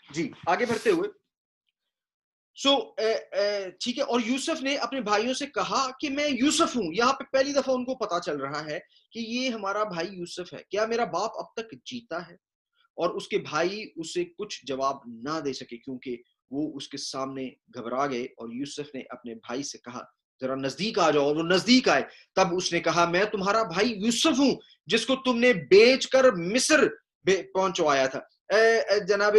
جی آگے بڑھتے ہوئے ٹھیک ہے، اور یوسف نے اپنے بھائیوں سے کہا کہ میں یوسف ہوں. یہاں پہ پہلی دفعہ ان کو پتا چل رہا ہے کہ یہ ہمارا بھائی یوسف ہے. کیا میرا باپ اب تک جیتا ہے؟ اور اس کے بھائی اسے کچھ جواب نہ دے سکے کیونکہ وہ اس کے سامنے گھبرا گئے. اور یوسف نے اپنے بھائی سے کہا ذرا نزدیک آ جاؤ. اور وہ نزدیک آئے. تب اس نے کہا میں تمہارا بھائی یوسف ہوں جس کو تم نے بیچ کر مصر پہنچوایا تھا. جناب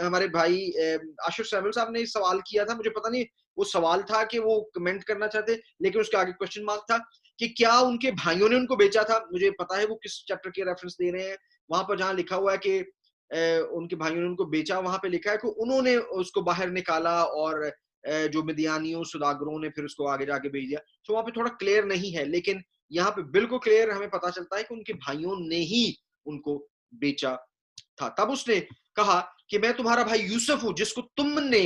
ہمارے بھائی عاشر سیمل صاحب نے سوال کیا تھا، مجھے پتہ نہیں وہ سوال تھا کہ وہ کمنٹ کرنا چاہتے، لیکن اس کے آگے کوشچن مارک تھا کہ کیا ان کے بھائیوں نے ان کو بیچا تھا. مجھے پتا ہے وہ کس چیپٹر کے ریفرنس دے رہے ہیں. وہاں پر جہاں لکھا ہوا ہے کہ ان کے بھائیوں نے ان کو بیچا، وہاں پہ لکھا ہے کہ انہوں نے اس کو باہر نکالا اور جو مدیانیوں سوداگروں نے پھر اس کو آگے جا کے بھیج دیا. تو وہاں پہ تھوڑا کلیئر نہیں ہے، لیکن یہاں پہ بالکل کلیئر ہمیں پتا چلتا ہے کہ ان کے بھائیوں نے ہی ان کو بیچا تھا. تب اس نے کہا کہ میں تمہارا بھائی یوسف ہوں جس کو تم نے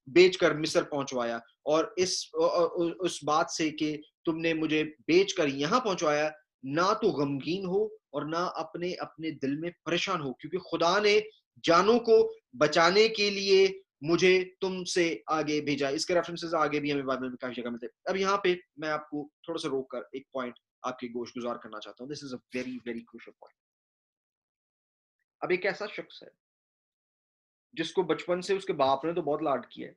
بیچ کر مصر پہنچوایا. اور اس بات سے کہ تم نے مجھے بیچ کر یہاں پہنچوایا نہ تو غمگین ہو اور نہ اپنے دل میں پریشان ہو، کیونکہ خدا نے جانوں کو بچانے کے لیے مجھے تم سے آگے بھیجا. اس کے ریفرنسز آگے بھی ہمیں بائبل میں کافی جگہ ملتے ہیں. اب یہاں پہ میں آپ کو تھوڑا سا روک کر ایک پوائنٹ آپ کے گوش گزار کرنا چاہتا ہوں. This is a very very crucial point. اب ایک ایسا شخص ہے جس کو بچپن سے اس کے باپ نے تو بہت لاڈ کیا ہے،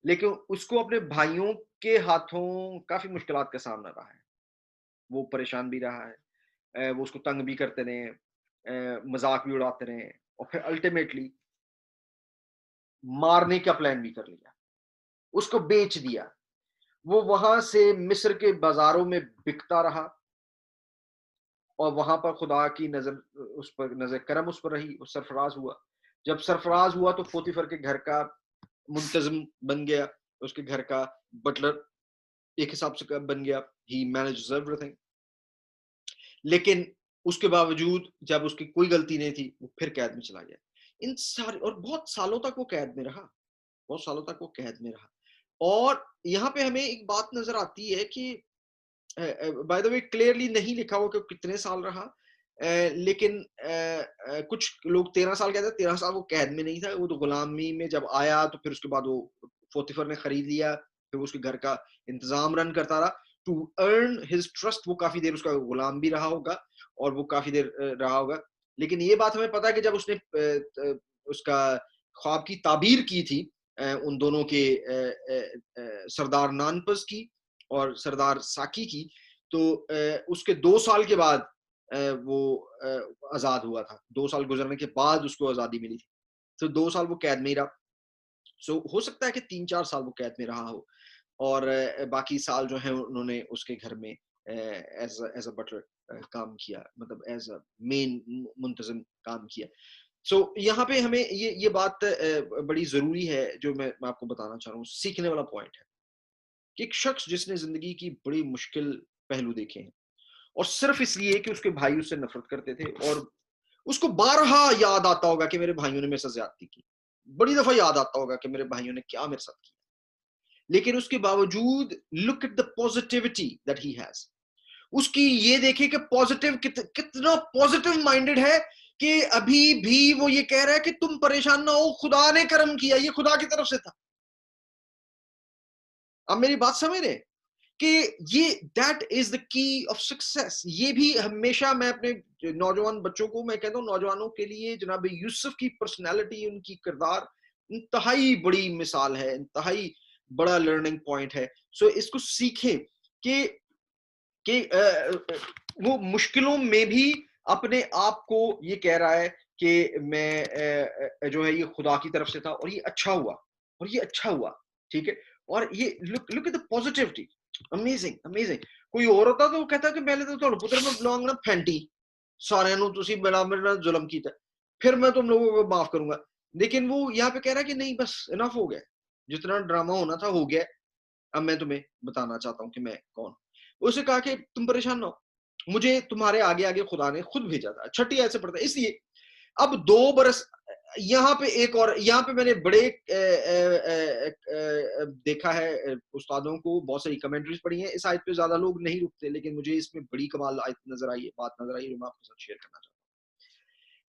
لیکن اس کو اپنے بھائیوں کے ہاتھوں کافی مشکلات کا سامنا رہا ہے. وہ پریشان بھی رہا ہے، وہ اس کو تنگ بھی کرتے رہے، مذاق بھی اڑاتے رہے، اور پھر الٹیمیٹلی مارنے کا پلان بھی کر لیا، اس کو بیچ دیا. وہ وہاں سے مصر کے بازاروں میں بکتا رہا، اور وہاں پر خدا کی نظر اس پر نظر کرم اس پر رہی، وہ سرفراز ہوا. جب سرفراز ہوا تو پوتیفر کے گھر کا منتظم بن گیا، اس کے گھر کا بٹلر ایک حساب سے بن گیا. ہی مینجز ایوری تھنگ. لیکن اس کے باوجود جب اس کی کوئی غلطی نہیں تھی وہ پھر قید میں چلا گیا. ان سارے اور بہت سالوں تک وہ قید میں رہا، بہت سالوں تک وہ قید میں رہا. اور یہاں پہ ہمیں ایک بات نظر آتی ہے کہ بائی دا وے کلیئرلی نہیں لکھا ہوا کہ کتنے سال رہا، لیکن کچھ لوگ 13 سال کہتے ہیں. 13 سال وہ قید میں نہیں تھا، وہ تو غلامی میں جب آیا تو پھر اس کے بعد وہ پوتیفر نے خرید لیا، پھر وہ اس کے گھر کا انتظام رن کرتا رہا. ٹو ارن ہز ٹرسٹ وہ کافی دیر اس کا غلام بھی رہا ہوگا اور وہ کافی دیر رہا ہوگا. لیکن یہ بات ہمیں پتا ہے کہ جب اس نے اس کا خواب کی تعبیر کی تھی ان دونوں کے سردار نانپس کی اور سردار ساکی کی، تو اس کے 2 سال کے بعد وہ آزاد ہوا تھا. 2 سال گزرنے کے بعد اس کو آزادی ملی تھی. تو 2 سال وہ قید میں ہی رہا. سو ہو سکتا ہے کہ 3-4 سال وہ قید میں رہا ہو، اور باقی سال جو ہیں انہوں نے اس کے گھر میں ایز اے بٹلر کام کیا، مطلب ایز اے مین منتظم کام کیا. سو یہاں پہ ہمیں یہ بات بڑی ضروری ہے جو میں آپ کو بتانا چاہ رہا ہوں، سیکھنے والا پوائنٹ ہے کہ ایک شخص جس نے زندگی کی بڑی مشکل پہلو دیکھے ہیں، اور صرف اس لیے کہ اس کے بھائی اس سے نفرت کرتے تھے، اور اس کو بارہا یاد آتا ہوگا کہ میرے بھائیوں نے میرے ساتھ زیادتی کی، بڑی دفعہ یاد آتا ہوگا کہ میرے بھائیوں نے کیا میرے ساتھ کیا، لیکن اس کے باوجود look at the positivity that he has. اس کی یہ دیکھے کہ پازیٹیو کتنا پازیٹیو مائنڈڈ ہے کہ ابھی بھی وہ یہ کہہ رہا ہے کہ تم پریشان نہ ہو، خدا نے کرم کیا، یہ خدا کی طرف سے تھا. اب میری بات سمجھ رہے کہ یہ دیٹ از دا کی آف سکسیس. یہ بھی ہمیشہ میں اپنے نوجوان بچوں کو میں کہتا ہوں، نوجوانوں کے لیے جناب یوسف کی پرسنالٹی، ان کی کردار انتہائی بڑی مثال ہے، انتہائی بڑا لرننگ پوائنٹ ہے. سو اس کو سیکھیں کہ وہ مشکلوں میں بھی اپنے آپ کو یہ کہہ رہا ہے کہ میں جو ہے یہ خدا کی طرف سے تھا اور یہ اچھا ہوا، اور یہ اچھا ہوا. ٹھیک ہے، اور یہ look at the positivity. Amazing amazing. کوئی اور ہوتا تو وہ کہتا کہ پہلے تو تھوڑا پتر میں بلانگ نہ پھینٹی سارے نو تسی بڑا میرے ظلم کیتا، پھر میں تم لوگوں کو معاف کروں گا. لیکن وہ یہاں پہ کہہ رہا ہے کہ نہیں، بس انف ہو گیا، جتنا ڈرامہ ہونا تھا ہو گیا، اب میں تمہیں بتانا چاہتا ہوں کہ میں کون. اسے کہا کہ تم پریشان نہ ہو، مجھے تمہارے آگے آگے خدا نے خود بھیجا تھا. چھٹی ایسے پڑھتا ہے. اس لیے اب 2 برس یہاں پہ ایک اور، یہاں پہ میں نے بڑے دیکھا ہے استادوں کو بہت ساری کمنٹریز پڑھی ہیں، اس آیت پہ زیادہ لوگ نہیں رکتے، لیکن مجھے اس میں بڑی کمال آیت نظر آئی ہے، بات نظر آئی ہے جو میں آپ کے ساتھ شیئر کرنا چاہتا ہوں.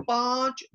5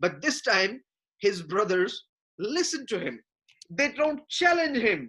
But this time his brothers listen to him. They don't challenge him.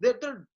there are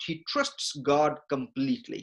he trusts God completely।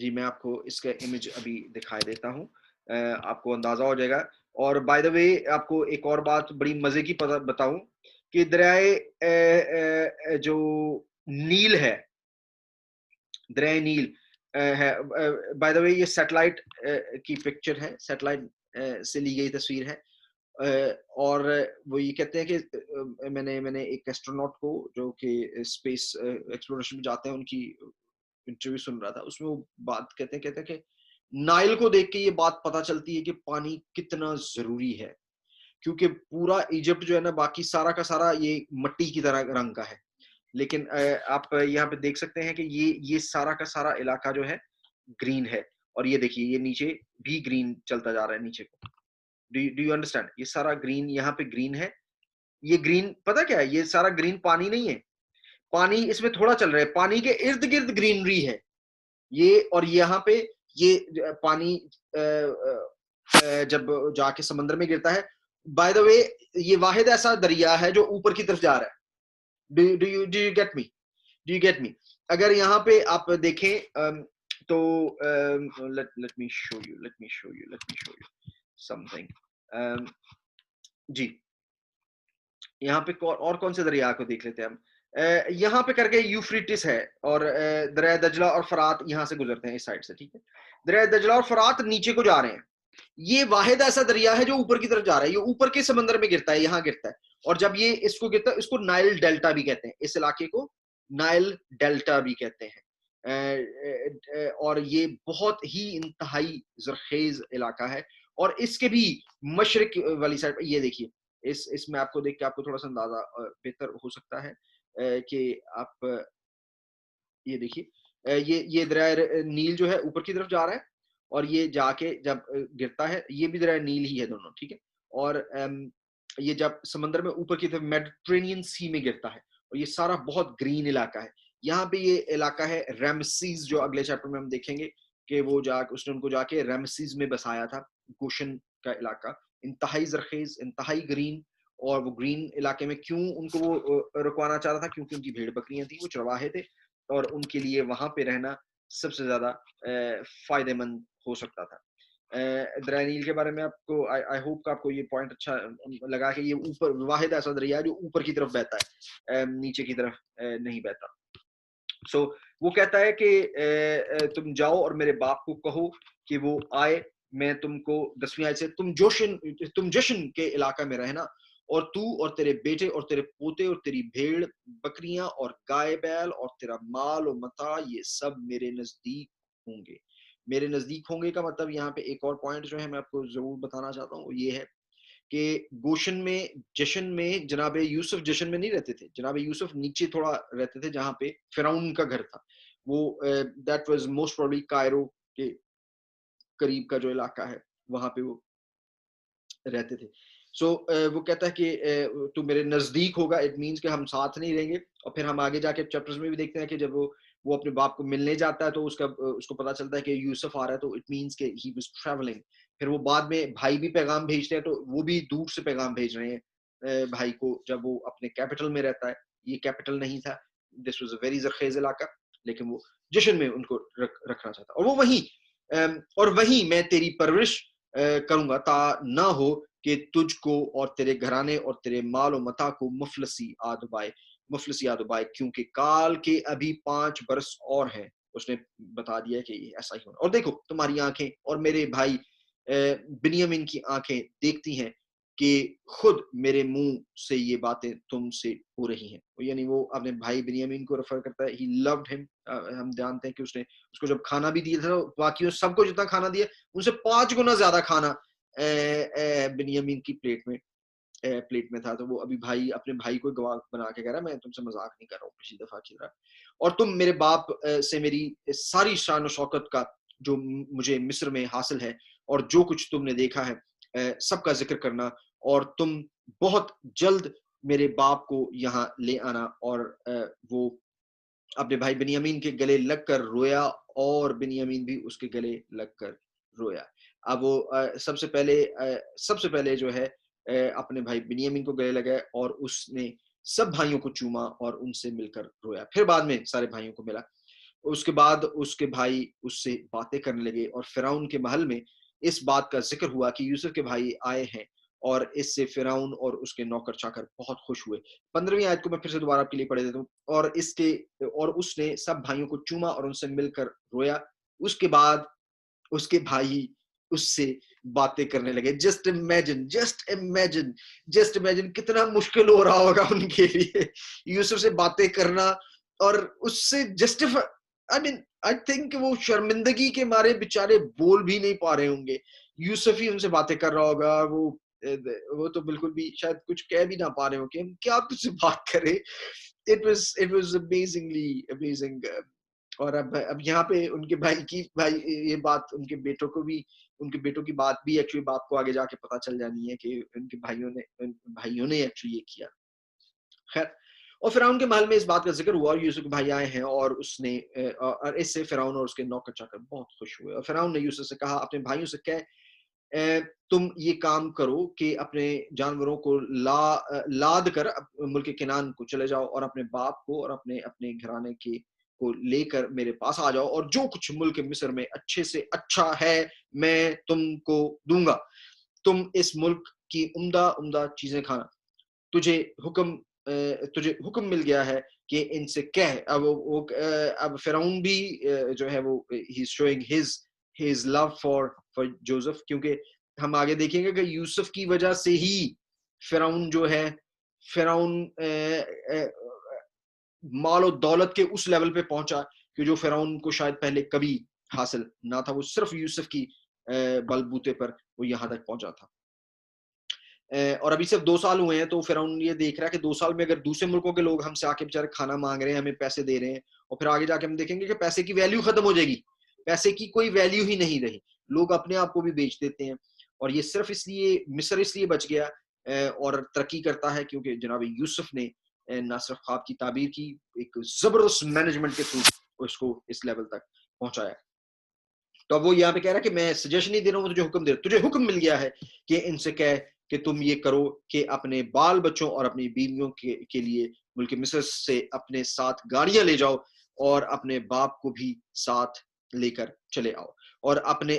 جی میں آپ کو اس کا امیج ابھی دکھائی دیتا ہوں، آپ کو اندازہ ہو جائے گا. اور بائی دا وے آپ کو ایک اور بات بڑی مزے کی بتاؤں کہ دریائے جو نیل ہے، دریائے نیل ہے، بائی دا وے یہ سیٹلائٹ کی پکچر ہے، سیٹلائٹ سے لی گئی تصویر ہے. اور وہ یہ کہتے ہیں کہ میں نے ایک ایسٹروناٹ کو جو کہ اسپیس ایکسپلوریشن میں جاتے ہیں ان کی انٹرویو سن رہا تھا، اس میں وہ بات کہتے ہیں کہ نائل کو دیکھ کے یہ بات پتہ چلتی ہے کہ پانی کتنا ضروری ہے، کیونکہ پورا ایجپٹ جو ہے نا باقی سارا کا سارا یہ مٹی کی طرح رنگ کا ہے، لیکن آپ یہاں پہ دیکھ سکتے ہیں کہ یہ سارا کا سارا علاقہ جو ہے گرین ہے. اور یہ دیکھیے یہ نیچے بھی گرین چلتا جا رہا ہے نیچے کو. Do you understand? یہ سارا گرین یہاں پہ گرین ہے. یہ گرین پتہ کیا ہے؟ یہ سارا گرین پانی نہیں ہے، پانی اس میں تھوڑا چل رہا ہے، پانی کے ارد گرد گرینری ہے یہ. اور یہاں پہ یہ پانی جب جا کے سمندر میں گرتا ہے، بائی دا وے یہ واحد ایسا دریا ہے جو اوپر کی طرف جا رہا ہے. Do you get me? Do you get me? اگر یہاں پہ آپ دیکھیں تو let me show you something. جی یہاں پہ اور کون سے دریا کو دیکھ لیتے ہیں ہم. یہاں پہ کر کے یوفریٹس ہے، اور دریائے دجلہ اور فرات یہاں سے گزرتے ہیں اس سائڈ سے، ٹھیک ہے. دریائے دجلہ اور فرات نیچے کو جا رہے ہیں. یہ واحد ایسا دریا ہے جو اوپر کی طرف جا رہا ہے، یہ اوپر کے سمندر میں گرتا ہے، یہاں گرتا ہے. اور جب یہ اس کو گرتا ہے اس کو نائل ڈیلٹا بھی کہتے ہیں، اس علاقے کو نائل ڈیلٹا بھی کہتے ہیں. اور یہ بہت ہی انتہائی زرخیز علاقہ ہے. اور اس کے بھی مشرق والی سائڈ یہ دیکھیے، اس میں آپ کو دیکھ کے آپ کو تھوڑا سا اندازہ بہتر ہو سکتا ہے کہ آپ یہ دیکھیے یہ دریائے نیل جو ہے اوپر کی طرف جا رہا ہے، اور یہ جا کے جب گرتا ہے یہ بھی دریائے نیل ہی ہے دونوں، ٹھیک ہے. اور یہ جب سمندر میں اوپر کی طرف میڈیٹرینین سی میں گرتا ہے، اور یہ سارا بہت گرین علاقہ ہے. یہاں پہ یہ علاقہ ہے ریمسیس، جو اگلے چیپٹر میں ہم دیکھیں گے کہ وہ اس نے ان کو جا کے ریمسیس میں بسایا تھا، گوشن کا علاقہ، انتہائی زرخیز، انتہائی گرین. اور وہ گرین علاقے میں کیوں ان کو وہ رکوانا چاہ رہا تھا؟ کیونکہ ان کی بھیڑ بکریاں تھیں، وہ چرواہے تھے، اور ان کے لیے وہاں پہ رہنا سب سے زیادہ فائدہ مند ہو سکتا تھا. دریائے نیل کے بارے میں آپ کو آئی ہوپ کہ آپ کو یہ پوائنٹ اچھا لگا کہ یہ اوپر واحد ایسا دریا ہے جو اوپر کی طرف بہتا ہے، نیچے کی طرف نہیں بہتا. سو وہ کہتا ہے کہ تم جاؤ اور میرے باپ کو کہو کہ وہ آئے، میں تم کو 10ویں آیت سے تم جشن کے علاقہ میں رہنا، اور تو اور تیرے بیٹے اور تیرے پوتے اور تیری بھیڑ بکریاں اور گائے بیل اور تیرا مال و متاع یہ سب میرے نزدیک ہوں گے. میرے نزدیک ہوں گے کا مطلب یہاں پہ ایک اور پوائنٹ جو ہے میں آپ کو ضرور بتانا چاہتا ہوں، وہ یہ ہے کہ گوشن میں جشن میں جناب یوسف جشن میں نہیں رہتے تھے. جناب یوسف نیچے تھوڑا رہتے تھے جہاں پہ فرعون کا گھر تھا. وہ that was most probably Cairo کے قریب کا جو علاقہ ہے وہاں پہ وہ رہتے تھے. سو وہ کہتا ہے کہ تو میرے نزدیک ہوگا، اٹ مینس کہ ہم ساتھ نہیں رہیں گے. اور پھر ہم آگے جا کے چیپٹرز میں بھی دیکھتے ہیں کہ جب وہ اپنے باپ کو ملنے جاتا ہے تو اس کو پتا چلتا ہے کہ یوسف آ رہا ہے، تو اٹ مینس کہ ہی واز ٹریولنگ. پھر وہ بعد میں بھائی بھی پیغام بھیجتے ہیں، تو وہ بھی دور سے پیغام بھیج رہے ہیں بھائی کو، جب وہ اپنے کیپٹل میں رہتا ہے. یہ کیپٹل نہیں تھا، دس واز اے ویری زرخیز علاقہ، لیکن وہ جشن میں ان کو رکھنا چاہتا. اور وہ وہیں میں تیری پرورش کروں گا، تا نہ ہو کہ تجھ کو اور تیرے گھرانے اور تیرے مال و متاع کو مفلسی آدبائے، کیونکہ کال کے ابھی 5 برس اور ہیں. اس نے بتا دیا کہ ایسا ہی ہونا. اور دیکھو تمہاری آنکھیں اور میرے بھائی بنیامین کی آنکھیں دیکھتی ہیں کہ خود میرے منہ سے یہ باتیں تم سے ہو رہی ہیں. یعنی وہ اپنے بھائی بنیامین کو ریفر کرتا ہے. ہی لوڈ ہم. ہم جانتے ہیں کہ اس نے اس کو جب کھانا بھی دیا تھا، باقیوں سب کو جتنا کھانا دیا ان سے 5 گنا زیادہ کھانا بنیامین کی پلیٹ میں تھا. تو وہ ابھی بھائی اپنے بھائی کو گواہ بنا کے کہہ رہا ہے میں تم سے مذاق نہیں کر رہا ہوں پچھلی دفعہ کی طرح، اور تم میرے باپ سے میری ساری شان و شوکت کا جو مجھے مصر میں حاصل ہے اور جو کچھ تم نے دیکھا ہے سب کا ذکر کرنا، اور تم بہت جلد میرے باپ کو یہاں لے آنا. اور وہ اپنے بھائی بنیامین کے گلے لگ کر رویا، اور بنیامین بھی اس کے گلے لگ کر رویا. اب وہ سب سے پہلے جو ہے اپنے بھائی بنیامین کو گلے لگا، اور اس نے سب بھائیوں کو چوما اور ان سے مل کر رویا. پھر بعد میں سارے بھائیوں کو ملا. اس کے بعد اس کے بھائی اس سے باتیں کرنے لگے اور فرعون کے محل میں اس بات کا ذکر ہوا کہ یوسف کے بھائی آئے ہیں، اور اس سے فرعون اور اس کے نوکر چاکر بہت خوش ہوئے۔ 15ویں آیت کو میں پھر سے دوبارہ آپ کے لیے پڑھ دیتا ہوں۔ اور اس نے سب بھائیوں کو چوما اور ان سے مل کر رویا۔ اس کے بعد اس کے بھائی اس سے باتیں کرنے لگے۔ جسٹ امیجن، جسٹ امیجن کتنا مشکل ہو رہا ہوگا ان کے لیے یوسف سے باتیں کرنا، اور اس سے justify, I main I think وہ شرمندگی کے مارے بےچارے بول بھی نہیں پا رہے ہوں گے، یوسف ہی ان سے باتیں کر رہا ہوگا، وہ تو بالکل بھی شاید کچھ کہہ بھی نہ پا رہے ہوں کہ ہم کیا تجھ سے بات کریں۔ it was amazing. اور اب یہاں پہ ان کے بھائی یہ بات ان کے بیٹوں کی بات بھی ایکچولی باپ کو آگے جا کے پتا چل جانی ہے کہ ان کے بھائیوں نے ایکچولی یہ کیا۔ خیر، اور فرعون کے محل میں اس بات کا ذکر ہوا اور یوسف کے بھائی آئے ہیں، اور اس سے فرعون اور اس کے نوکر چاکر بہت خوش ہوئے۔ اور فرعون نے یوسف سے کہا اپنے بھائیوں سے تم یہ کام کرو کہ اپنے جانوروں کو لاد کر ملک کنعان کو چلے جاؤ، اور اپنے باپ کو اور اپنے گھرانے کو لے کر میرے پاس آ جاؤ، اور جو کچھ ملک مصر میں اچھے سے اچھا ہے میں تم کو دوں گا، تم اس ملک کی عمدہ چیزیں کھانا۔ تجھے حکم مل گیا ہے کہ ان سے کہہ۔ اب فرعون بھی جو ہے وہ he is showing his love for Joseph, کیونکہ ہم آگے دیکھیں گے کہ یوسف کی وجہ سے ہی فرعون جو ہے مال و دولت کے اس لیول پہ پہنچا کہ جو فرعون کو شاید پہلے کبھی حاصل نہ تھا، وہ صرف یوسف کی بلبوتے پر وہ یہاں تک پہنچا تھا۔ اور ابھی صرف 2 سال ہوئے ہیں، تو فرعون یہ دیکھ رہا ہے کہ 2 سال میں اگر دوسرے ملکوں کے لوگ ہم سے آ کے بےچارے کھانا مانگ رہے ہیں، ہمیں پیسے دے رہے ہیں، اور پھر آگے جا کے ہم دیکھیں گے کہ پیسے کی ویلیو ختم ہو جائے گی، پیسے کی کوئی ویلیو ہی نہیں رہی، لوگ اپنے آپ کو بھی بیچ دیتے ہیں۔ اور یہ صرف مصر اس لیے بچ گیا اور ترقی کرتا ہے کیونکہ جناب یوسف نے نہ صرف خواب کی تعبیر کی، ایک زبردست مینجمنٹ کے تھرو اس کو اس لیول تک پہنچایا۔ تو اب وہ یہاں پہ کہہ رہا ہے کہ میں سجیشن نہیں دے رہا ہوں، تجھے حکم دے رہا ہوں، تجھے حکم مل گیا ہے کہ ان سے کہہ کہ تم یہ کرو کہ اپنے بال بچوں اور اپنی بیویوں کے لیے ملک مصر سے اپنے ساتھ گاڑیاں لے جاؤ، اور اپنے باپ کو بھی ساتھ لے کر چلے آؤ، اور اپنے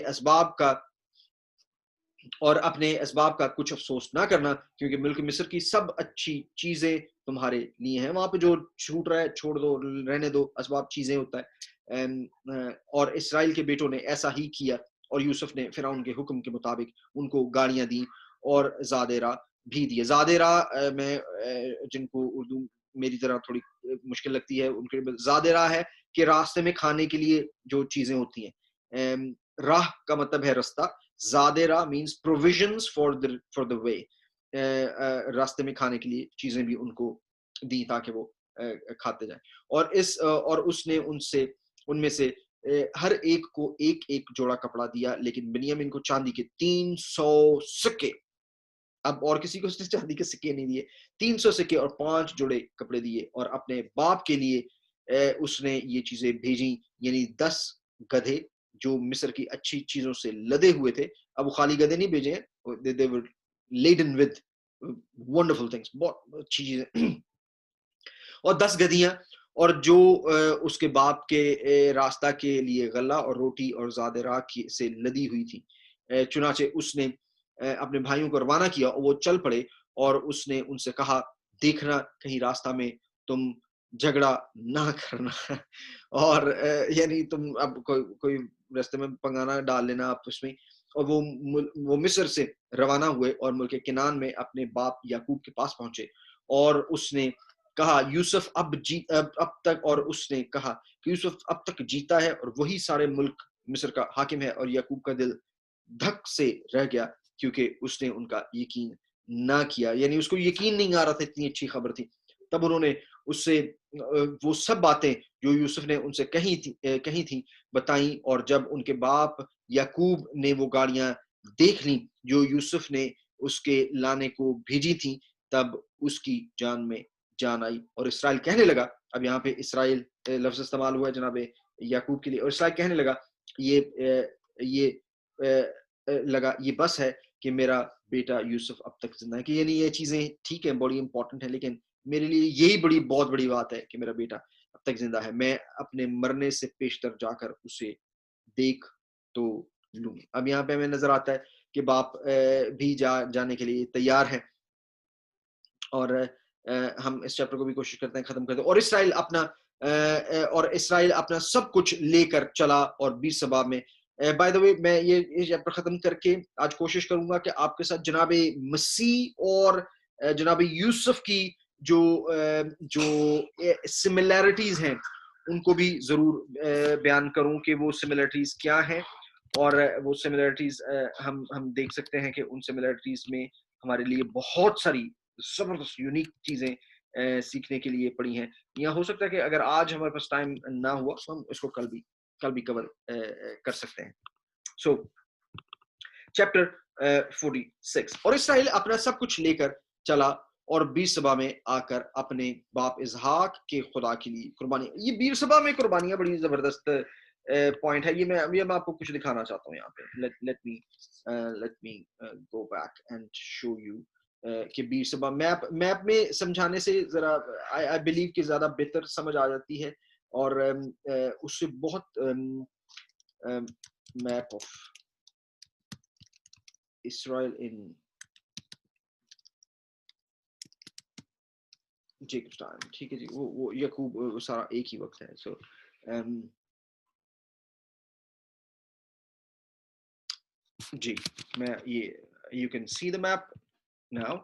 اسباب کا کچھ افسوس نہ کرنا، کیونکہ ملک مصر کی سب اچھی چیزیں تمہارے لیے ہیں۔ وہاں پہ جو چھوٹ رہا ہے چھوڑ دو، رہنے دو، اسباب چیزیں ہوتا ہے۔ اور اسرائیل کے بیٹوں نے ایسا ہی کیا، اور یوسف نے فرعون کے حکم کے مطابق ان کو گاڑیاں دیں اور زاد راہ بھی دیے۔ زاد راہ میں جن کو اردو میری طرح تھوڑی مشکل لگتی ہے، ان کے زاد راہ ہے کہ راستے میں کھانے کے لیے جو چیزیں ہوتی ہیں۔ راہ کا مطلب ہے رستہ، زاد راہ means provisions for the way، راستے میں کھانے کے لیے چیزیں بھی ان کو دی تاکہ وہ کھاتے جائیں۔ اور اس نے ان میں سے ہر ایک کو ایک جوڑا کپڑا دیا، لیکن بنیامین کو چاندی کے 300 سکے، اب اور کسی کو اس نے چاندی کے سکے نہیں دیے، 300 سکے اور 5 جوڑے کپڑے دیے، اور اپنے باپ کے لیے اس نے یہ چیزیں بھیجی، یعنی 10 گدھے جو مصر کی اچھی چیزوں سے لدے ہوئے تھے۔ اب وہ خالی گدھے نہیں بھیجے ہیں، they were laden with wonderful things، بہت اچھی چیزیں، اور 10 گدھیاں، اور جو اس کے باپ کے راستہ کے لیے غلہ اور روٹی اور زاد راہ سے لدی ہوئی تھی۔ چنانچہ اس نے اپنے بھائیوں کو روانہ کیا، اور وہ چل پڑے، اور اس نے ان سے کہا دیکھنا کہیں راستہ میں تم جھگڑا نہ کرنا، اور یعنی تم اب کوئی راستے میں پنگانا ڈال لینا آپس میں۔ اور وہ مصر سے روانہ ہوئے اور ملک کنعان میں اپنے باپ یعقوب کے پاس پہنچے، اور اس نے کہا یوسف اب تک، اور اس نے کہا کہ یوسف اب تک جیتا ہے اور وہی سارے ملک مصر کا حاکم ہے، اور یعقوب کا دل دھک سے رہ گیا کیونکہ اس نے ان کا یقین نہ کیا، یعنی اس کو یقین نہیں آ رہا تھا، اتنی اچھی خبر تھی۔ تب انہوں نے اس سے وہ سب باتیں جو یوسف نے ان سے کہی تھی بتائیں، اور جب ان کے باپ یعقوب نے وہ گاڑیاں دیکھ لیں جو یوسف نے اس کے لانے کو بھیجی تھیں، تب اس کی جان میں جان آئی، اور اسرائیل کہنے لگا، اب یہاں پہ اسرائیل لفظ استعمال ہوا ہے جناب یعقوب کے لیے، اور اسرائیل کہنے لگا یہ بس ہے کہ میرا بیٹا یوسف اب تک زندہ ہے، کہ یعنی یہ چیزیں ٹھیک ہیں، بڑی امپورٹنٹ ہیں، لیکن میرے لیے یہی بہت بڑی بات ہے کہ میرا بیٹا اب تک زندہ ہے، میں اپنے مرنے سے پیشتر جا کر اسے دیکھ تو لوں۔ اب یہاں پہ ہمیں نظر آتا ہے کہ باپ بھی جانے کے لیے تیار ہے، اور ہم اس چیپٹر کو بھی کوشش کرتے ہیں ختم کرتے ہیں۔ اور اسرائیل اپنا سب کچھ لے کر چلا، اور بیرسبا میں بائی دا وے میں یہ چیپٹر ختم کر کے آج کوشش کروں گا کہ آپ کے ساتھ جناب مسیح اور جناب یوسف کی جو سملیرٹیز ہیں ان کو بھی ضرور بیان کروں کہ وہ سملیرٹیز کیا ہیں، اور وہ سملیرٹیز ہم دیکھ سکتے ہیں کہ ان سملیرٹیز میں ہمارے لیے بہت ساری زبردست یونیک چیزیں سیکھنے کے لیے پڑی ہیں۔ یا ہو سکتا ہے کہ اگر آج ہمارے پاس ٹائم نہ ہوا تو ہم اس کو کل بھی کور کر سکتے ہیں۔ سو چیپٹر 46، اور اسرائیل اپنا سب کچھ لے کر چلا اور بیرسبا میں آ کر اپنے باپ اسحاق کے خدا کے لیے قربانی۔ یہ بیرسبا میں قربانیاں بڑی زبردست پوائنٹ ہے، یہ میں آپ کو کچھ دکھانا چاہتا ہوں یہاں پہ۔ let me go back and show you کہ بیرسبا میپ میں سمجھانے سے ذرا I believe کہ زیادہ بہتر سمجھ آ جاتی ہے، اور اس سے بہت map of Israel in Jacob's time, ٹھیک ہے جی، وہ یعقوب سارا ایک ہی وقت ہے۔ سو جی میں یہ you can see the map now۔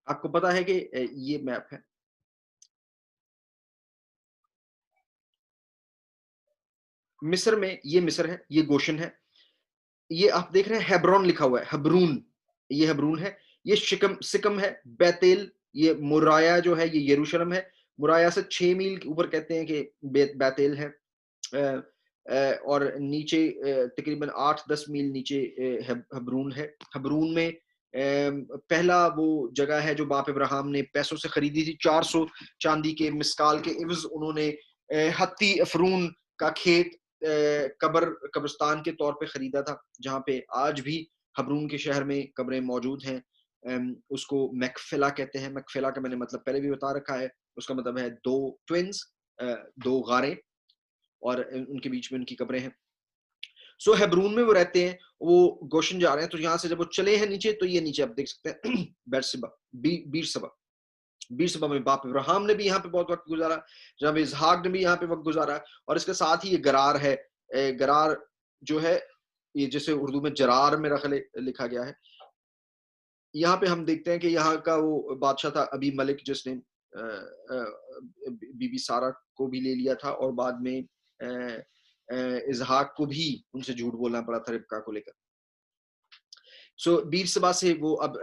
آپ کو پتا ہے کہ یہ میپ ہے، مصر میں، یہ مصر ہے، یہ گوشن ہے، یہ آپ دیکھ رہے ہیں ہیبرون لکھا ہوا ہے، ہبرون، یہ ہبرون ہے، یہ سکم ہے، بیتیل، یہ مورایا جو ہے یہ یروشلم ہے، مورایا سے 6 میل اوپر کہتے ہیں کہ بیتیل ہے، اور نیچے تقریباً 8-10 میل نیچے ہبرون ہے۔ ہبرون میں پہلا وہ جگہ ہے جو باپ ابراہیم نے پیسوں سے خریدی تھی، 400 چاندی کے مسکال کے عوض انہوں نے ہتی افرون کا کھیت قبرستان کے طور پہ خریدا تھا، جہاں پہ آج بھی ہبرون کے شہر میں قبریں موجود ہیں۔ اس کو میکفیلا کہتے ہیں، میکفیلا کا میں نے مطلب پہلے بھی بتا رکھا ہے، اس کا مطلب ہے 2 ٹوینز، 2 غاریں، اور ان کے بیچ میں ان کی قبریں ہیں۔ سو ہیبرون میں وہ رہتے ہیں، وہ گوشن جا رہے ہیں، تو یہاں سے جب وہ چلے ہیں نیچے، تو یہ نیچے آپ دیکھ سکتے ہیں بیرسبا میں باپ ابراہیم نے بھی یہاں پہ بہت وقت گزارا، جناب اسحاق نے بھی یہاں پہ وقت گزارا، اور اس کے ساتھ ہی یہ گرار ہے، گرار جو ہے یہ جسے اردو میں جرار میں لکھا گیا ہے۔ یہاں پہ ہم دیکھتے ہیں کہ یہاں کا وہ بادشاہ تھا ابی ملک، جس نے بی بی سارہ کو بھی لے لیا تھا، اور بعد میں اسحاق کو بھی ان سے جھوٹ بولنا پڑا تھا ربکا کو لے کر۔ سو بیرسبا سے وہ اب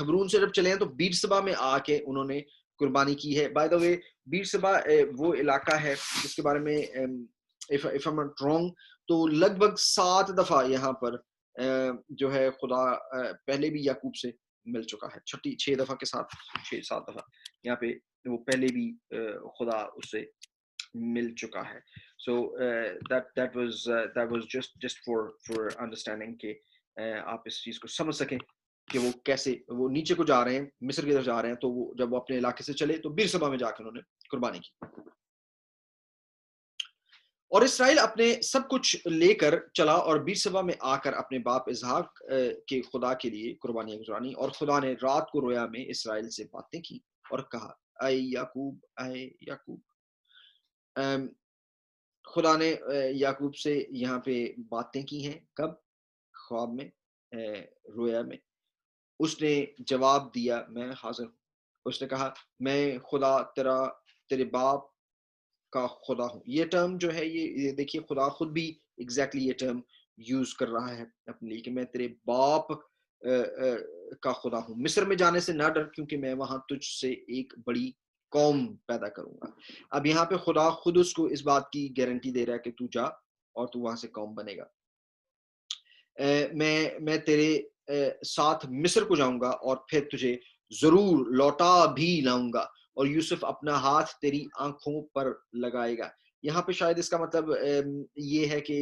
ہبرون سے جب چلے ہیں تو بیرسبا میں آ کے انہوں نے قربانی کی ہے۔ بائی دا وے بیرسبا وہ علاقہ ہے جس کے بارے میں if I'm not wrong تو لگ بھگ 7 دفعہ یہاں پر جو ہے خدا پہلے بھی یعقوب سے مل چکا ہے، 6 دفعہ کے ساتھ 6-7 دفعہ یہاں پہ وہ پہلے بھی خدا اس سے مل چکا ہے۔ سو that was just for understanding کہ آپ اس چیز کو سمجھ سکیں کہ وہ کیسے وہ نیچے کو جا رہے ہیں، مصر کی طرف جا رہے ہیں، تو وہ جب وہ اپنے علاقے سے چلے تو بیرسبا میں جا کے انہوں نے قربانی کی۔ اور اسرائیل اپنے سب کچھ لے کر چلا اور بیرسبا میں آ کر اپنے باپ اسحاق کے خدا کے لیے قربانیاں گزرانی، اور خدا نے رات کو رویا میں اسرائیل سے باتیں کی اور کہا، اے یعقوب، اے یعقوب۔ خدا نے یعقوب سے یہاں پہ باتیں کی ہیں، کب؟ خواب میں، رویا میں۔ اس نے جواب دیا، میں حاضر ہوں۔ اس نے کہا، میں خدا تیرے باپ کا خدا ہوں۔ یہ ٹرم جو ہے یہ دیکھیے خدا خود بھی ایگزیکٹلی یہ ٹرم یوز کر رہا ہے اپنے لیے کہ میں تیرے باپ کا خدا ہوں۔ مصر میں جانے سے نہ ڈر، کیونکہ میں وہاں تجھ سے ایک بڑی قوم پیدا کروں گا۔ اب یہاں پہ خدا خود اس کو اس بات کی گارنٹی دے رہا ہے کہ تو جا اور تو وہاں سے قوم بنے گا۔ میں تیرے ساتھ مصر کو جاؤں گا اور پھر تجھے ضرور لوٹا بھی لاؤں گا، اور یوسف اپنا ہاتھ تیری آنکھوں پر لگائے گا۔ یہاں پہ شاید اس کا مطلب یہ ہے کہ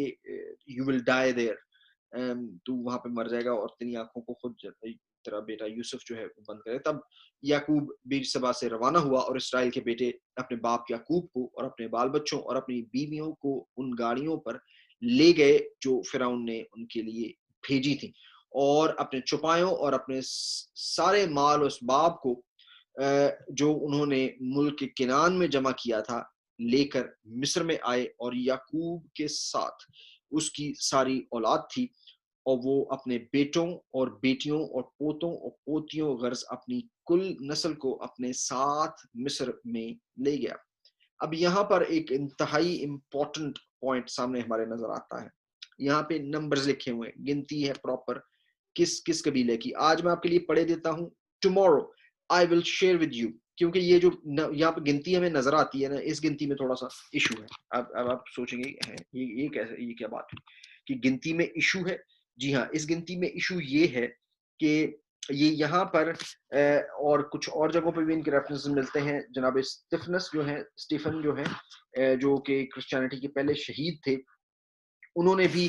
you will die there، تو وہاں پہ مر جائے گا اور تیری آنکھوں کو خود تیرا بیٹا یوسف جو ہے بند کرے. تب یعقوب بیر سبا سے روانہ ہوا اور اسرائیل کے بیٹے اپنے باپ یعقوب کو اور اپنے بال بچوں اور اپنی بیویوں کو ان گاڑیوں پر لے گئے جو فرعون نے ان کے لیے بھیجی تھی, اور اپنے چپایوں اور اپنے سارے مال و اسباب کو جو انہوں نے ملک کنعان میں جمع کیا تھا لے کر مصر میں آئے. اور یعقوب کے ساتھ اس کی ساری اولاد تھی, اور وہ اپنے بیٹوں اور بیٹیوں اور پوتوں اور پوتیوں غرض اپنی کل نسل کو اپنے ساتھ مصر میں لے گیا. اب یہاں پر ایک انتہائی امپورٹنٹ پوائنٹ سامنے ہمارے نظر آتا ہے. یہاں پہ نمبرز لکھے ہوئے ہیں, گنتی ہے پراپر کس کس قبیلے کی. آج میں آپ کے لیے پڑھے دیتا ہوں. Tomorrow I will share with you, کیونکہ یہ جو یہاں پہ گنتی ہمیں نظر آتی ہے نا, اس گنتی میں تھوڑا سا ایشو ہے. اب آپ سوچیں گے یہ کیسے, یہ کیا بات ہے کہ گنتی میں ایشو ہے. جی ہاں, اس گنتی میں ایشو یہ ہے کہ یہ یہاں پر اور کچھ اور جگہوں پہ بھی ان کے ریفرنس ملتے ہیں. جناب اسٹیفنس جو ہے, اسٹیفن جو ہے جو کہ کرسچینٹی کے پہلے شہید تھے, انہوں نے بھی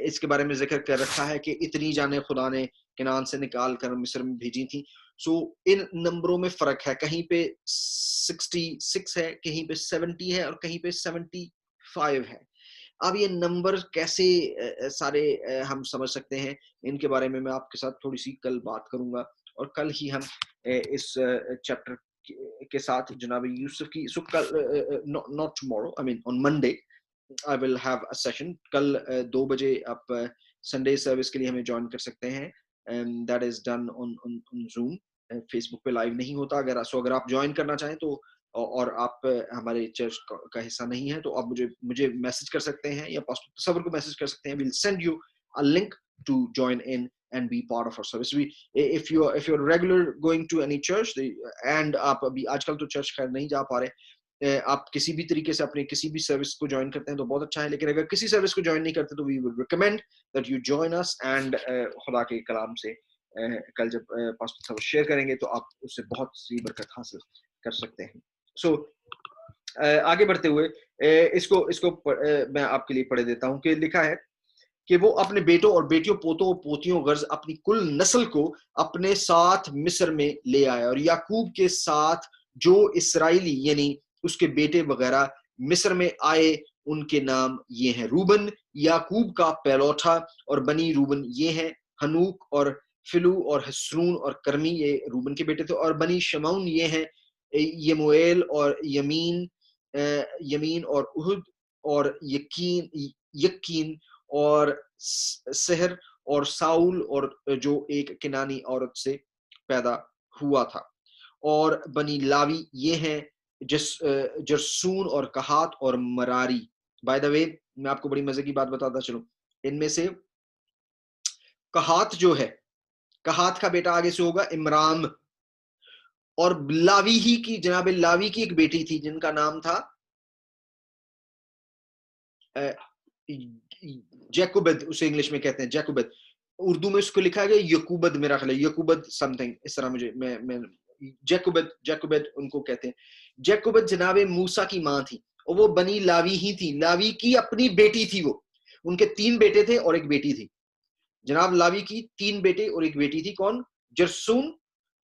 اس کے بارے میں ذکر کر رکھا ہے کہ اتنی جانیں خدا نے کنعان سے نکال کر مصر میں بھیجی تھی. سو ان نمبروں میں فرق ہے, کہیں پہ 66 ہے, کہیں پہ 70 ہے, اور کہیں پہ 75 ہے. اب یہ نمبر کیسے سارے ہم سمجھ سکتے ہیں, ان کے بارے میں آپ کے ساتھ تھوڑی سی کل بات کروں گا, اور کل ہی ہم اس چیپٹر کے ساتھ جناب یوسف کی not tomorrow, I mean on Monday I will have a session. کل 2 بجے آپ سنڈے سروس کے لیے ہمیں جوائن کر سکتے ہیں. That is done on Zoom. Facebook پہ لائیو نہیں ہوتا. اگر آپ جوائن کرنا چاہیں تو, اور آپ ہمارے چرچ کا حصہ نہیں ہے تو آپ مجھے میسج کر سکتے ہیں, یا پاسٹر تصور کو میسج کر سکتے ہیں. We'll send you a link to join in and be part of our service. If you're regular going to any church, and آپ ابھی آج کل تو چرچ خیر نہیں جا پا رہے, آپ کسی بھی طریقے سے اپنے کسی بھی سروس کو جوائن کرتے ہیں تو بہت اچھا ہے. لیکن اگر کسی سروس کو جوائن نہیں کرتے تو we would recommend that you join us, and خدا کے کلام سے کل جب پاسٹر صاحب شیئر کریں گے تو آپ اس سے بہت سی برکت حاصل کر سکتے ہیں. سو آگے بڑھتے ہوئے اس کو میں آپ کے لیے پڑھ دیتا ہوں کہ لکھا ہے کہ وہ اپنے بیٹوں اور بیٹیوں پوتوں اور پوتیوں غرض اپنی کل نسل کو اپنے ساتھ مصر میں لے آیا. اور یعقوب کے ساتھ جو اسرائیلی یعنی اس کے بیٹے وغیرہ مصر میں آئے ان کے نام یہ ہیں. روبن یعقوب کا پہلوٹا, اور بنی روبن یہ ہیں ہنوک اور فلو اور حسرون اور کرمی, یہ روبن کے بیٹے تھے. اور بنی شمعون یہ ہیں یمویل اور یمین اور احد اور یقین اور سحر اور ساؤل, اور جو ایک کنانی عورت سے پیدا ہوا تھا. اور بنی لاوی یہ ہیں جرسون اور کہات اور مراری. بائی دا وے میں آپ کو بڑی مزے کی بات بتاتا چلوں, ان میں سے کہات جو ہے, کہات کا بیٹا آگے سے ہوگا امرام, اور لاوی ہی کی جناب لاوی کی ایک بیٹی تھی جن کا نام تھا جیکوبد, اسے انگلش میں کہتے ہیں جیکوبد, اردو میں اس کو لکھا گیا یعقوبد, میرا خیال ہے یعقوبد سم تھنگ اس طرح, مجھے میں جیکوبد ان کو کہتے ہیں. جیکوبد جناب موسیٰ کی ماں تھی, اور وہ بنی لاوی ہی تھی. لاوی کی اپنی بیٹی تھی, وہ ان کے 3 بیٹے تھے اور ایک بیٹی تھی. جناب لاوی کی 3 بیٹے اور ایک بیٹی تھی. کون؟ جرسون,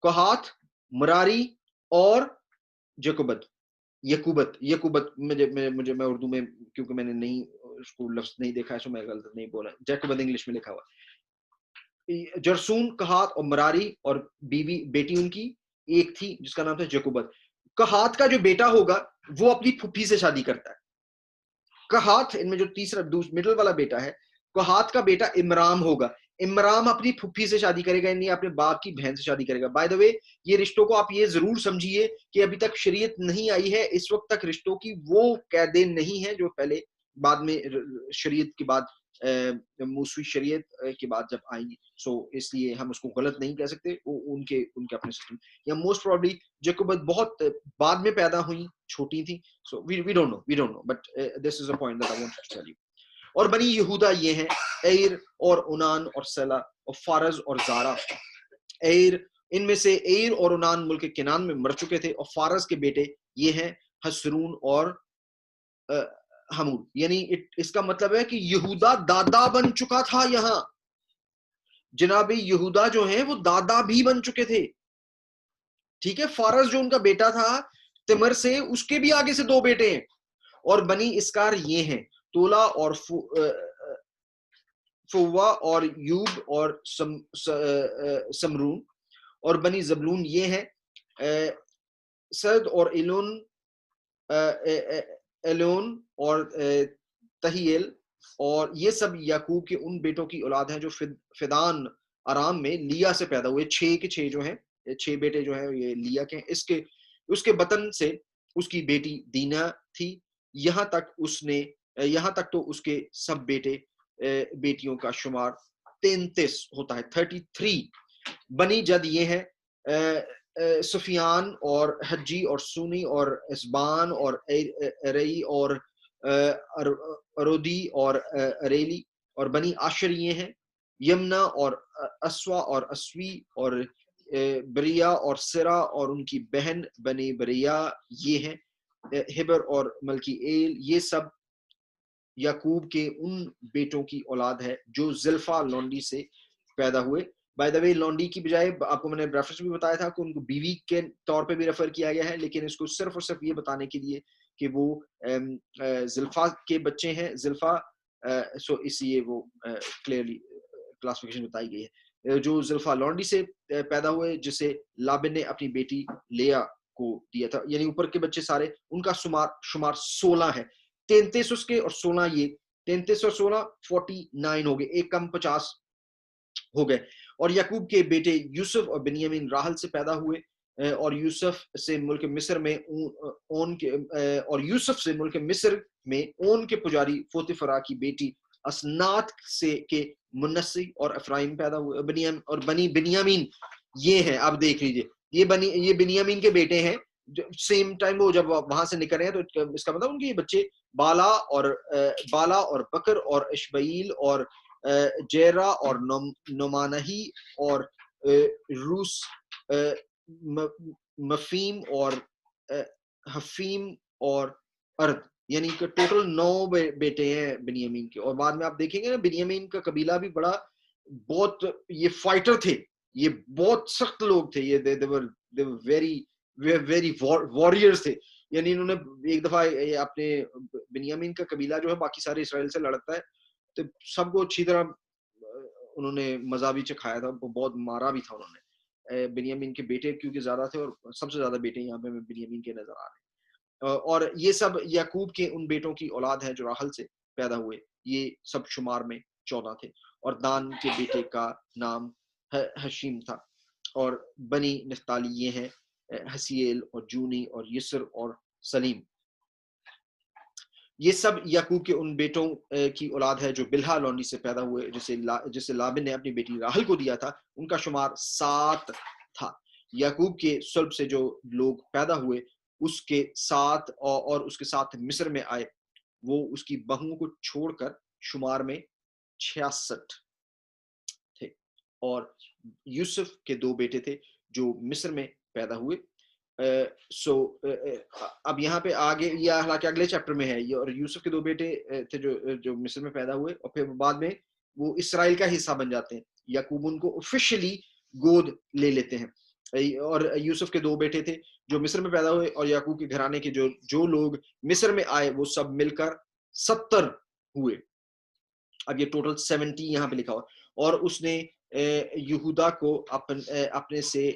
کوہات, مراری اور جیکوبد. یعقوبت میں اردو میں کیونکہ میں نے نہیں اس کو لفظ نہیں دیکھا ہے, سو میں غلط نہیں بولا. جیکوبد انگلش میں لکھا ہوا. جرسون, کہات اور مراری, اور بیٹی ان کی ایک تھی جس کا نام تھا جیکوبد. کہات کا جو بیٹا ہوگا وہ اپنی پھپھی سے شادی کرتا ہے. کہات ان میں جو تیسرا مڈل والا بیٹا ہے, کہات کا بیٹا امرام ہوگا. امرام اپنی پھپھی سے شادی کرے گا, یعنی اپنے باپ کی بہن سے شادی کرے گا. بائی دا وے یہ رشتوں کو آپ یہ ضرور سمجھیے کہ ابھی تک شریعت نہیں آئی ہے, اس وقت تک رشتوں کی وہ قیدیں نہیں ہیں جو پہلے بعد میں شریعت کے بعد موسوی شریعت کے بعد جب آئیں گی. سو اس لیے ہم اس کو غلط نہیں کہہ سکتے, ان کے اپنے سسٹم, یا موسٹ پروبلی جیکوبت بہت بعد میں پیدا ہوئی, چھوٹی تھی. سو we don't know but this is a point that I want to tell you. اور بنی یہودا یہ ہیں ایر اور اونان اور سلا اور فارز اور زارا. ایر ان میں سے ایر اور اونان ملک کنعان میں مر چکے تھے, اور فارز کے بیٹے یہ ہیں حسرون اور حمود. یعنی اس کا مطلب ہے کہ یہودا دادا بن چکا تھا یہاں. جناب یہودا جو ہیں وہ دادا بھی بن چکے تھے، ٹھیک ہے. فارس جو ان کا بیٹا تھا تمر سے، اس کے بھی آگے سے 2 بیٹے ہیں. اور بنی اسکار یہ ہیں، تولا اور فوا اور یوب اور سمرون. اور بنی زبلون یہ ہیں، سد اور ایلون اور تہیل. اور یہ سب یعقوب کے ان بیٹوں کی اولاد ہیں جو فدان ارام میں لیا سے پیدا ہوئے. 6 کے 6 جو ہیں، 6 بیٹے جو ہیں یہ لیا کے ہیں. اس کے بطن سے اس کی بیٹی دینا تھی. یہاں تک تو اس کے سب بیٹے بیٹیوں کا شمار 33 ہوتا ہے، 33. بنی جد یہ ہے سفیان اور حجی اور سونی اور اسبان اور ارئی اور ارودی اور اریلی. اور بنی عاشر یہ ہیں یمنا اور اسوا اور اسوی اور بریا اور سرا اور ان کی بہن بنی بریا یہ ہیں ہبر اور ملکی ایل. یہ سب یعقوب کے ان بیٹوں کی اولاد ہے جو زلفا لونڈی سے پیدا ہوئے. بائی دا وے لونڈی کی بجائے آپ کو میں نے ریفرنس بھی بتایا تھا کہ ان کو بیوی کے طور پہ بھی ریفر کیا گیا ہے، لیکن اس کو صرف اور صرف یہ بتانے کے لیے کہ وہ زلفا کے بچے ہیں. زلفا سو اس لیے وہ کلیئرلی کلاسیفیکیشن بتائی گئی ہے جو زلفا لونڈی سے پیدا ہوئے، جسے لابن نے اپنی بیٹی لیا کو دیا تھا. یعنی اوپر کے بچے سارے ان کا شمار 16 ہے. 33 اس کے اور 16 یہ، 33 اور 16 49 ہو گئے، ایک کم 50 ہو گئے. اور یعقوب کے بیٹے یوسف اور بنیامین راحل سے پیدا ہوئے. اور یوسف سے ملک مصر میں اون کے پجاری فوتیفرا کی بیٹی اسنات سے کے منسی اور افرائیم پیدا ہوئے. اور بنی بنیامین یہ ہیں، آپ دیکھ لیجئے یہ بنیامین کے بیٹے ہیں. سیم ٹائم وہ جب وہاں سے نکل رہے ہیں تو اس کا مطلب ان کے بچے بالا اور بکر اور اشبعیل اور جیرا اور نمانہی اور روس مفیم اور حفیم اور ارد، یعنی کہ ٹوٹل 9 بیٹے ہیں بنیامین کے. اور بعد میں آپ دیکھیں گے نا بنیامین کا قبیلہ بھی بہت یہ فائٹر تھے، یہ بہت سخت لوگ تھے، یہ ویری واریئرز تھے. یعنی انہوں نے ایک دفعہ اپنے بنیامین کا قبیلہ جو ہے باقی سارے اسرائیل سے لڑتا ہے تو سب کو اچھی طرح انہوں نے مزہ بھی چکھایا تھا، بہت مارا بھی تھا انہوں نے. بنیامین کے بیٹے کیونکہ زیادہ تھے اور سب سے زیادہ بیٹے یہاں پہ بنیامین کے نظر آ رہے ہیں. اور یہ سب یعقوب کے ان بیٹوں کی اولاد ہے جو راحل سے پیدا ہوئے. یہ سب شمار میں 14 تھے. اور دان کے بیٹے کا نام حشیم تھا. اور بنی نفتالی یہ ہیں حسیل اور جونی اور یسر اور سلیم. یہ سب یعقوب کے ان بیٹوں کی اولاد ہے جو بلہا لونڈی سے پیدا ہوئے جسے لابن نے اپنی بیٹی راحل کو دیا تھا. ان کا شمار 7 تھا. یعقوب کے صلب سے جو لوگ پیدا ہوئے اس کے ساتھ اور اس کے ساتھ مصر میں آئے وہ اس کی بہوؤں کو چھوڑ کر شمار میں 66 تھے. اور یوسف کے 2 بیٹے تھے جو مصر میں پیدا ہوئے. اب یہاں پہ آگے یہ حالانکہ اگلے چیپٹر میں ہے. اور یوسف کے 2 بیٹے تھے جو مصر میں پیدا ہوئے اور پھر بعد میں وہ اسرائیل کا حصہ بن جاتے ہیں. یعقوب ان کو آفیشلی گود لے لیتے ہیں. اور یوسف کے 2 بیٹے تھے جو مصر میں پیدا ہوئے اور یعقوب کے گھرانے کے جو لوگ مصر میں آئے وہ سب مل کر 70 ہوئے. اب یہ ٹوٹل 70 یہاں پہ لکھا ہوا. اور اس نے یہودا کو اپنے سے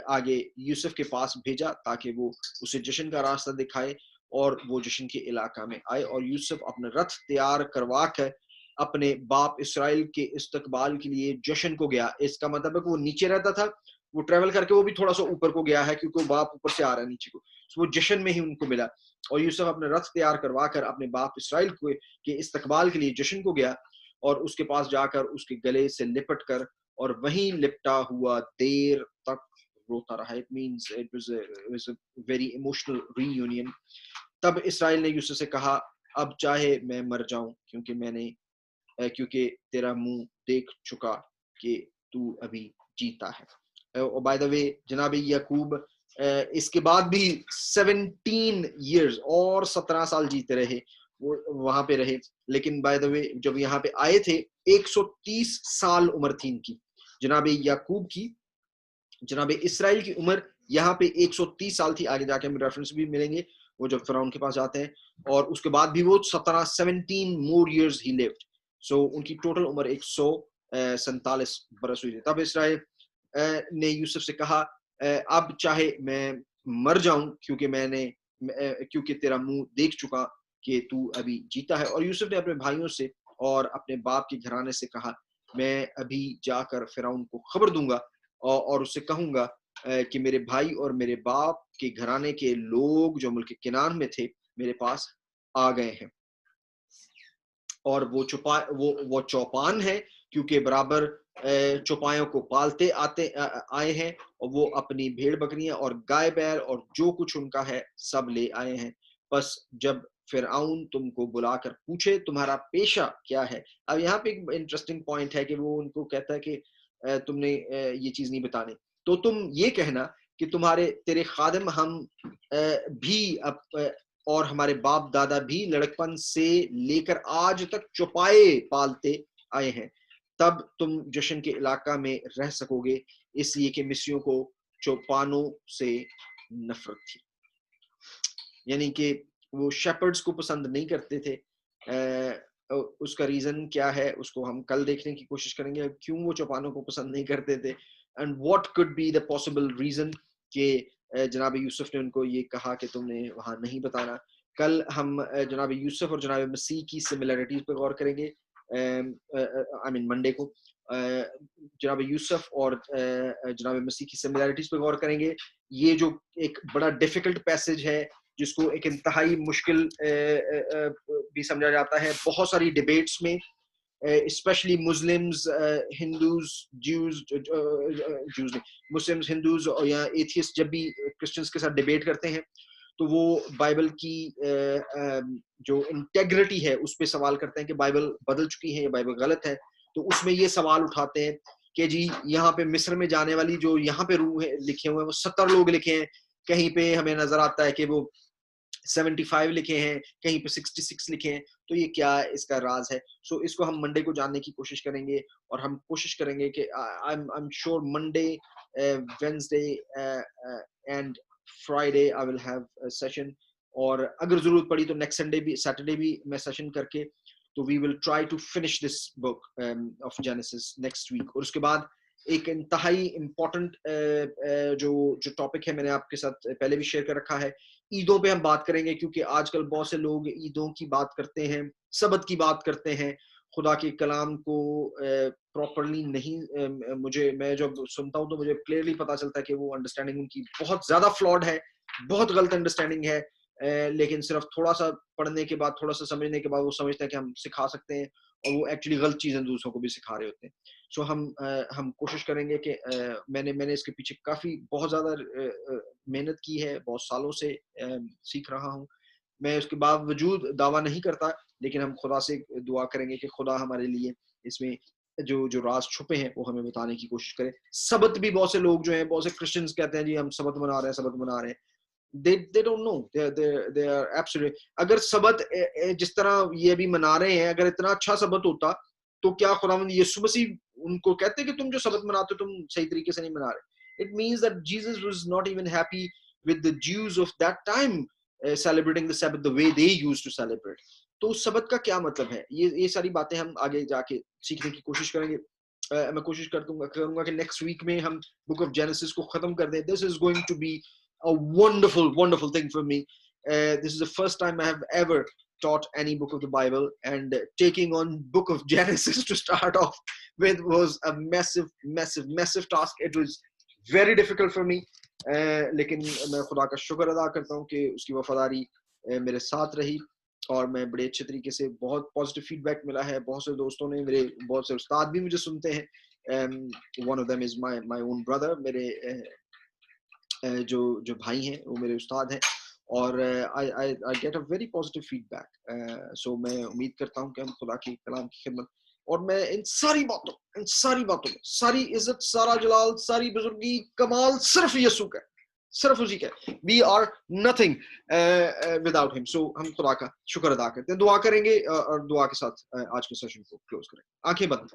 آگے یوسف کے پاس بھیجا تاکہ وہ اسے جشن کا راستہ دکھائے اور وہ جشن کے علاقہ میں آئے. اور یوسف اپنے رتھ تیار کروا کر اپنے باپ اسرائیل کے استقبال کے لیے جشن کو گیا. اس کا مطلب ہے کہ وہ نیچے رہتا تھا، وہ ٹریول کر کے وہ بھی تھوڑا سا اوپر کو گیا ہے کیونکہ وہ باپ اوپر سے آ رہا ہے نیچے کو. وہ جشن میں ہی ان کو ملا. اور یوسف اپنے رتھ تیار کروا کر اپنے باپ اسرائیل کے استقبال کے لیے جشن کو گیا اور اس کے پاس جا کر اس کے گلے سے لپٹ کر اور وہیں لپٹا ہوا دیر تک روتا رہا. It means it was a very emotional reunion. تب اسرائیل نے یوسف سے کہا اب چاہے میں مر جاؤں کیونکہ تیرا منہ دیکھ چکا کہ تو ابھی جیتا ہے. اور بائی دا وے جناب یعقوب اس کے بعد بھی 17 ایئرز اور 17 سال جیتے رہے، وہ وہاں پہ رہے. لیکن بائی دا وے جب یہاں پہ آئے تھے 130 سال عمر تھی ان کی. جناب یعقوب کی, جناب اسرائیل کی عمر یہاں پہ 130 سال تھی. آگے جا کے ہمیں ریفرنس بھی ملیں گے وہ جب فرعون کے پاس جاتے ہیں, اور اس کے بعد بھی وہ 17 more years he lived. سو ان کی ٹوٹل عمر 147 برس ہوئی تھی. تب اسرائیل نے یوسف سے کہا اب چاہے میں مر جاؤں کیونکہ تیرا منہ دیکھ چکا کہ تو ابھی جیتا ہے. اور یوسف نے اپنے بھائیوں سے اور اپنے باپ کے گھرانے سے کہا میں ابھی جا کر فرعون کو خبر دوں گا اور اس سے کہوں گا کہ میرے بھائی اور میرے باپ کے گھرانے کے لوگ جو ملک کنعان میں تھے میرے پاس آ گئے ہیں, اور وہ چوپان ہے کیونکہ برابر چوپایوں کو پالتے آئے ہیں, اور وہ اپنی بھیڑ بکریاں اور گائے بیل اور جو کچھ ان کا ہے سب لے آئے ہیں. بس جب فرعون تم کو بلا کر پوچھے تمہارا پیشہ کیا ہے. اب یہاں پہ ایک انٹرسٹنگ پوائنٹ ہے کہ وہ ان کو کہتا ہے کہ تم نے یہ چیز نہیں بتانی, تو تم یہ کہنا کہ تیرے خادم ہم بھی اور ہمارے باپ دادا بھی لڑکپن سے لے کر آج تک چوپائے پالتے آئے ہیں, تب تم جشن کے علاقہ میں رہ سکو گے, اس لیے کہ مصریوں کو چوپانوں سے نفرت تھی. یعنی کہ وہ شیپرڈز کو پسند نہیں کرتے تھے. اس کا ریزن کیا ہے اس کو ہم کل دیکھنے کی کوشش کریں گے, کیوں وہ چوپانوں کو پسند نہیں کرتے تھے, and what could be the possible reason کہ جناب یوسف نے ان کو یہ کہا کہ تم نے وہاں نہیں بتانا. کل ہم جناب یوسف اور جناب مسیح کی سملیرٹیز پہ غور کریں گے, منڈے کو جناب یوسف اور جناب مسیح کی سملیرٹیز پہ غور کریں گے. یہ جو ایک بڑا ڈیفیکلٹ پیسج ہے جس کو ایک انتہائی مشکل بھی سمجھا جاتا ہے بہت ساری ڈیبیٹس میں, especially Muslims, Hindus, Muslims, Hindus یا ایتھیسٹ جب بھی کرسچنز کے ساتھ ڈیبیٹ کرتے ہیں تو وہ بائبل کی جو انٹیگریٹی ہے اس پہ سوال کرتے ہیں کہ بائبل بدل چکی ہے یا بائبل غلط ہے. تو اس میں یہ سوال اٹھاتے ہیں کہ جی یہاں پہ مصر میں جانے والی جو یہاں پہ روح لکھے ہوئے ہیں وہ 70 لوگ لکھے ہیں, کہیں پہ ہمیں نظر آتا ہے کہ وہ 75 لکھے ہیں, کہیں پہ 66 لکھے ہیں, تو یہ کیا اس کا راز ہے. سو اس کو ہم منڈے کو جاننے کی کوشش کریں گے, اور ہم کوشش کریں گے کہ I'm sure Monday, Wednesday and Friday I will have a session, اور اگر ضرورت پڑی تو نیکسٹ سنڈے بھی سیٹرڈے بھی میں سیشن کر کے تو we will try to finish this book of Genesis next week. اور اس کے بعد ایک انتہائی امپورٹنٹ جو ٹاپک ہے میں نے آپ کے ساتھ پہلے بھی شیئر کر رکھا ہے, عیدوں پہ ہم بات کریں گے, کیونکہ آج کل بہت سے لوگ عیدوں کی بات کرتے ہیں, سبت کی بات کرتے ہیں, خدا کے کلام کو پراپرلی نہیں, میں جب سنتا ہوں تو مجھے کلیئرلی پتا چلتا ہے کہ وہ انڈرسٹینڈنگ ان کی بہت زیادہ فلاڈ ہے, بہت غلط انڈرسٹینڈنگ ہے, لیکن صرف تھوڑا سا پڑھنے کے بعد, تھوڑا سا سمجھنے کے بعد وہ سمجھتے ہیں کہ ہم سکھا سکتے ہیں, اور وہ ایکچولی غلط چیزیں دوسروں کو بھی سکھا رہے ہوتے ہیں. سو ہم کوشش کریں گے کہ میں نے اس کے پیچھے کافی بہت زیادہ محنت کی ہے, بہت سالوں سے سیکھ رہا ہوں. میں اس کے باوجود دعویٰ نہیں کرتا, لیکن ہم خدا سے دعا کریں گے کہ خدا ہمارے لیے اس میں جو راز چھپے ہیں وہ ہمیں بتانے کی کوشش کرے. سبت بھی بہت سے لوگ جو ہیں, بہت سے کرسچنز کہتے ہیں جی ہم سبت منا رہے ہیں, سبت منا رہے ہیں. They don't know. They are absolutely. اگر سبت جس طرح یہ بھی منا رہے ہیں, اگر اتنا اچھا سبت ہوتا تو کیا خداوند یسوع مسیح ان کو کہتے کہ تم جو سبت مناتے ہو تم صحیح طریقے سے نہیں منا رہے. It means that Jesus was not even happy with the Jews of that time celebrating the Sabbath the way they used to celebrate. تو سبت کا کیا مطلب ہے, یہ ساری باتیں ہم آگے جا کے سیکھنے کی کوشش کریں گے. میں کوشش کروں گا کہ نیکسٹ ویک میں ہم بک آف جینیسس کو ختم کر دیں. This is going to be a wonderful thing for me. This is the first time I have ever taught any book of the Bible, and taking on book of Genesis to start off with was a massive task. It was very difficult for me. لیکن میں خدا کا شکر ادا کرتا ہوں کہ اس کی وفاداری میرے ساتھ رہی, اور میں بڑے اچھے طریقے سے, بہت پازیٹیو فیڈ بیک ملا ہے. بہت سے دوستوں نے, میرے بہت سے استاد بھی مجھے سنتے ہیں. One of them is my own brother. میرے جو بھائی ہیں وہ میرے استاد ہیں, اور I get a very positive feedback. So میں امید کرتا ہوں کہ ہم خدا کی کلام کی خدمت, اور میں ان ساری باتوں میں ساری عزت, سارا جلال, ساری بزرگی, کمال صرف یسوع کا, صرف اسی کا. We are nothing without him. So ہم خدا کا شکر ادا کرتے ہیں. دعا کریں گے, اور دعا کے ساتھ آج کے سیشن کو کلوز کریں. آنکھیں بند.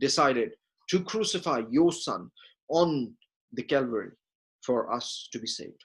decided to crucify your son on the Calvary for us to be saved.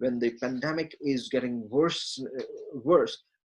when the pandemic is getting worse,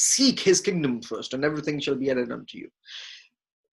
seek his kingdom first and everything shall be added unto you।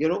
you know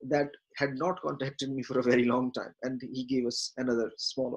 that had not contacted me for a very long time, and he gave us another small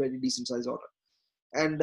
very decent size order, and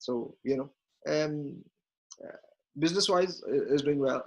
So you know business wise is doing well,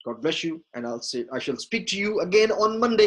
God bless you, and I shall speak to you again on Monday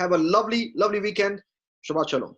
Have a lovely weekend. Shabbat shalom.